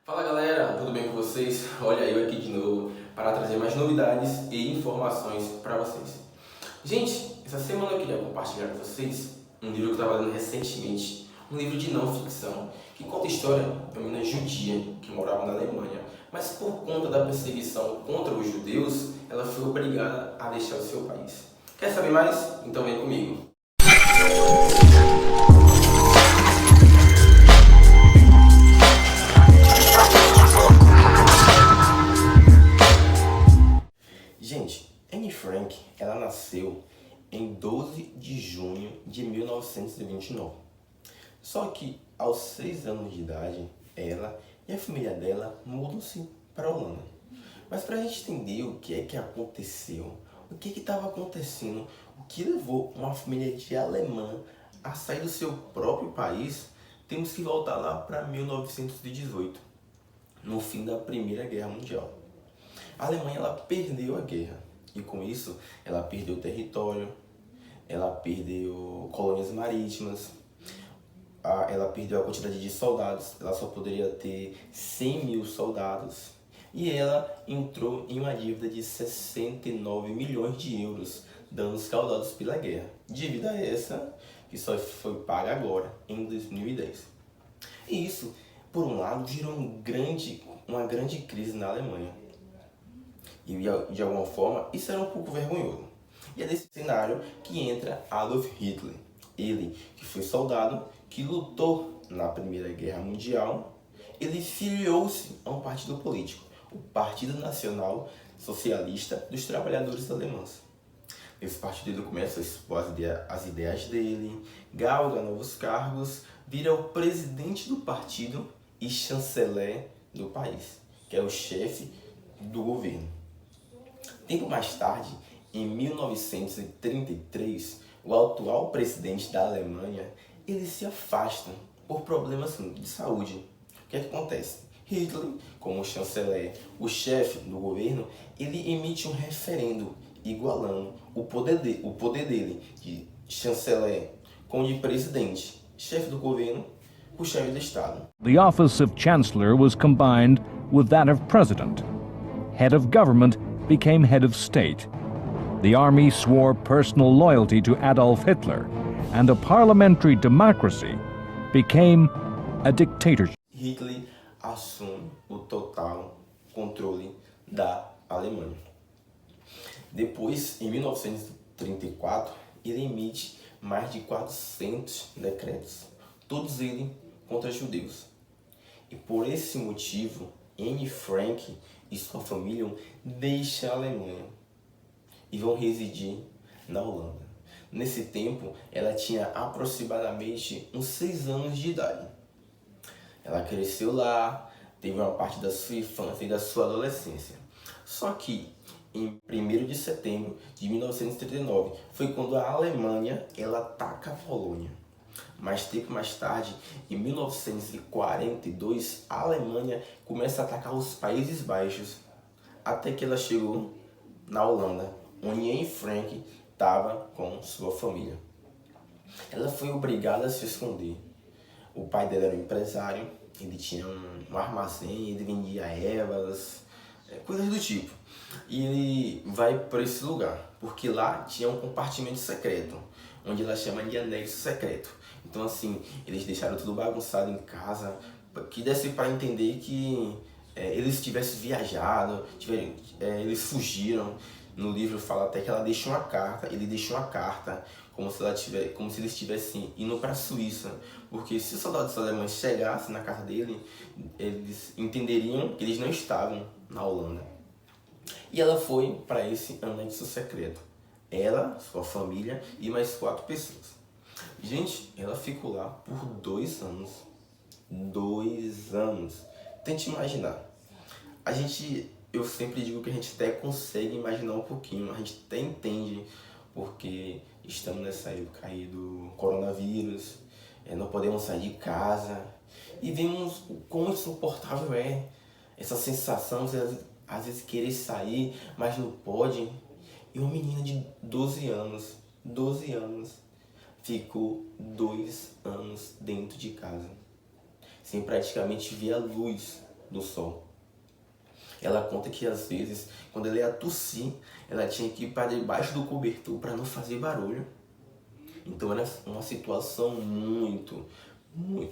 Fala galera, tudo bem com vocês? Olha eu aqui de novo para trazer mais novidades e informações para vocês. Gente, essa semana eu queria compartilhar com vocês um livro que eu estava lendo recentemente, um livro de não ficção, que conta a história de uma menina judia que morava na Alemanha, mas por conta da perseguição contra os judeus, ela foi obrigada a deixar o seu país. Quer saber mais? Então vem comigo. Gente, Anne Frank, ela nasceu em 12 de junho de 1929. Só que aos 6 anos de idade, ela e a família dela mudam-se para a Holanda. Mas para a gente entender o que é que aconteceu, o que estava acontecendo, o que levou uma família de alemã a sair do seu próprio país, temos que voltar lá para 1918, no fim da Primeira Guerra Mundial. A Alemanha ela perdeu a guerra e com isso ela perdeu território, ela perdeu colônias marítimas, ela perdeu a quantidade de soldados, ela só poderia ter 100 mil soldados e ela entrou em uma dívida de 69 milhões de euros, danos causados pela guerra, dívida essa que só foi paga agora, em 2010. E isso, por um lado, gerou uma grande crise na Alemanha. E de alguma forma isso era um pouco vergonhoso. E é nesse cenário que entra Adolf Hitler. Ele que foi soldado, que lutou na Primeira Guerra Mundial, ele filiou-se a um partido político, o Partido Nacional Socialista dos Trabalhadores Alemães. Esse partido ele começa a expor as ideias dele, galga novos cargos, vira o presidente do partido e chanceler do país, que é o chefe do governo. Tempo mais tarde, em 1933, o atual presidente da Alemanha, ele se afasta por problemas de saúde. O que acontece? Hitler, como chanceler, o chefe do governo, ele emite um referendo igualando o poder dele de chanceler com o de presidente, chefe do governo, o chefe do Estado. The office of Chancellor was combined with that of President. Head of government became head of state. The army swore personal loyalty to Adolf Hitler, and a parliamentary democracy became a dictatorship. Hitler assume o total controle da Alemanha. Depois, em 1934, ele emite mais de 400 decretos, todos eles contra judeus. E por esse motivo, Anne Frank e sua família deixam a Alemanha e vão residir na Holanda. Nesse tempo, ela tinha aproximadamente uns 6 anos de idade. Ela cresceu lá, teve uma parte da sua infância e da sua adolescência. Só que, em 1º de setembro de 1939, foi quando a Alemanha ela ataca a Polônia. Mais tempo mais tarde, em 1942, a Alemanha começa a atacar os Países Baixos, até que ela chegou na Holanda, onde Anne Frank estava com sua família. Ela foi obrigada a se esconder. O pai dela era um empresário, ele tinha um armazém, ele vendia ervas, coisas do tipo. E ele vai para esse lugar, porque lá tinha um compartimento secreto, onde ela chama de anexo secreto. Então assim, eles deixaram tudo bagunçado em casa, que desse para entender que eles tivessem viajado, eles fugiram. No livro fala até que ela deixou uma carta, ele deixou uma carta, como se eles estivessem indo para a Suíça, porque se os soldados alemães chegassem na casa dele, eles entenderiam que eles não estavam na Holanda. E ela foi para esse anexo secreto. Ela, sua família e mais 4 pessoas. Gente, ela ficou lá por 2 anos. 2 anos. Tente imaginar. Eu sempre digo que a gente até consegue imaginar um pouquinho, a gente até entende, porque estamos nessa época aí do coronavírus, não podemos sair de casa, e vemos o quão insuportável é essa sensação de às vezes querer sair, mas não pode. E uma menina de 12 anos, ficou 2 anos dentro de casa, sem praticamente ver a luz do sol. Ela conta que às vezes, quando ela ia tossir, ela tinha que ir para debaixo do cobertor para não fazer barulho. Então era uma situação muito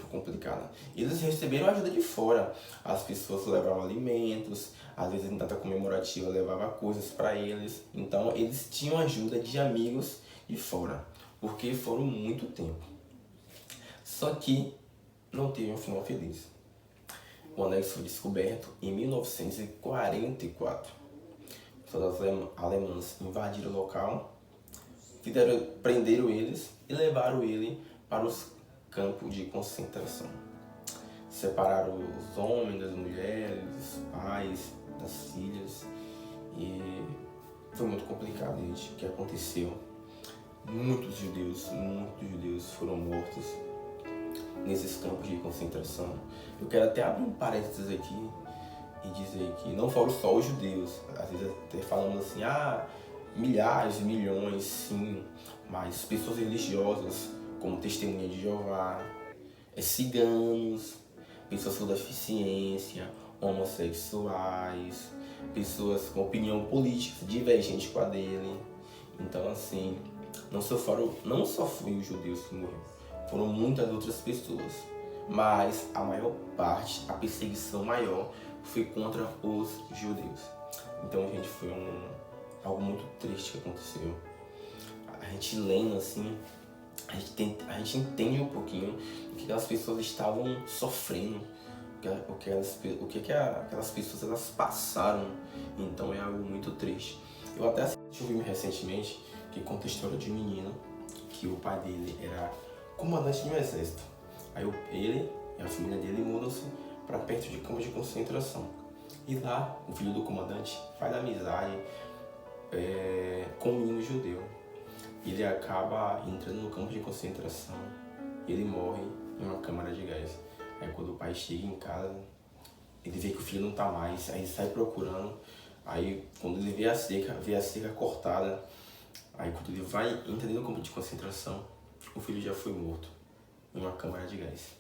complicada. Eles receberam ajuda de fora. As pessoas levavam alimentos, às vezes em data comemorativa levava coisas para eles. Então eles tinham ajuda de amigos de fora, porque foram muito tempo. Só que não teve um final feliz. O anexo foi descoberto em 1944. Os soldados alemães invadiram o local, prenderam eles e levaram ele para os campos de concentração. Separaram os homens das mulheres, dos pais, das filhas, e foi muito complicado, gente, o que aconteceu. Muitos judeus foram mortos nesses campos de concentração. Eu quero até abrir um parênteses aqui e dizer que não foram só os judeus. Às vezes até falamos assim, milhares, milhões, sim, mas pessoas religiosas, como Testemunha de Jeová, ciganos, pessoas com deficiência, homossexuais, pessoas com opinião política divergente com a dele. Então, assim, não só foi os judeus que morreram, foram muitas outras pessoas. Mas a maior parte, a perseguição maior, foi contra os judeus. Então, gente, foi algo muito triste que aconteceu. A gente lendo assim, a gente entende um pouquinho o que aquelas pessoas estavam sofrendo, o que aquelas pessoas elas passaram. Então é algo muito triste. Eu até assisti um filme recentemente que conta a história de um menino que o pai dele era comandante de um exército. Aí ele e a família dele mudam-se para perto de campos de concentração. E lá o filho do comandante faz amizade com um menino judeu. Ele acaba entrando no campo de concentração e ele morre em uma câmara de gás. Aí quando o pai chega em casa, ele vê que o filho não tá mais, aí ele sai procurando. Aí quando ele vê a cerca cortada, aí quando ele entra dentro do campo de concentração, o filho já foi morto em uma câmara de gás.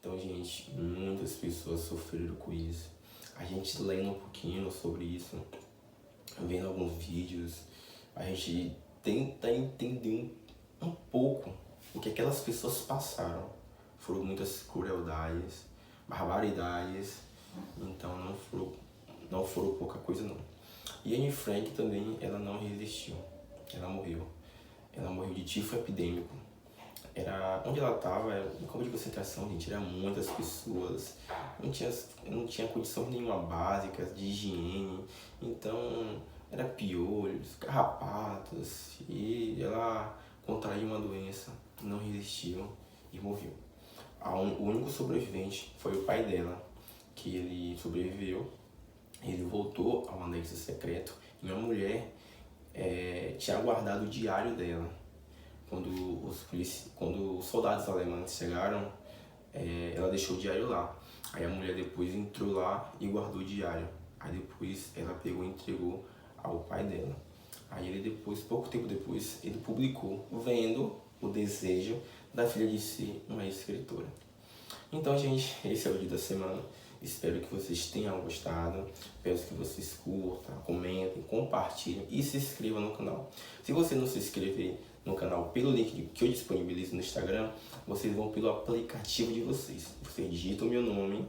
Então, gente, muitas pessoas sofreram com isso. A gente lendo um pouquinho sobre isso, vendo alguns vídeos, a gente tenta entender um pouco o que aquelas pessoas passaram. Foram muitas crueldades, barbaridades, então não foram pouca coisa não. E Anne Frank também, ela não resistiu, ela morreu de tifo epidêmico. Onde ela estava, no campo de concentração, gente, eram muitas pessoas, não tinha condições nenhuma básicas de higiene, então era piolhos, carrapatos, e ela contraiu uma doença, não resistiu e morreu. O único sobrevivente foi o pai dela, que ele sobreviveu, ele voltou ao anexo secreto e uma mulher tinha guardado o diário dela. Quando os soldados alemães chegaram, ela deixou o diário lá. Aí a mulher depois entrou lá e guardou o diário. Aí depois ela pegou e entregou ao pai dela. Aí ele pouco tempo depois, ele publicou, vendo o desejo da filha de ser uma escritora. Então, gente, esse é o dia da semana. Espero que vocês tenham gostado. Peço que vocês curtam, comentem, compartilhem e se inscrevam no canal. Se você não se inscrever no canal pelo link que eu disponibilizo no Instagram, vocês vão pelo aplicativo de vocês. Vocês digitam o meu nome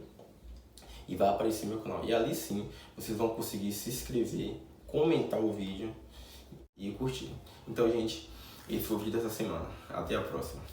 e vai aparecer meu canal. E ali sim, vocês vão conseguir se inscrever, comentar o vídeo e curtir. Então, gente, esse foi o vídeo dessa semana. Até a próxima.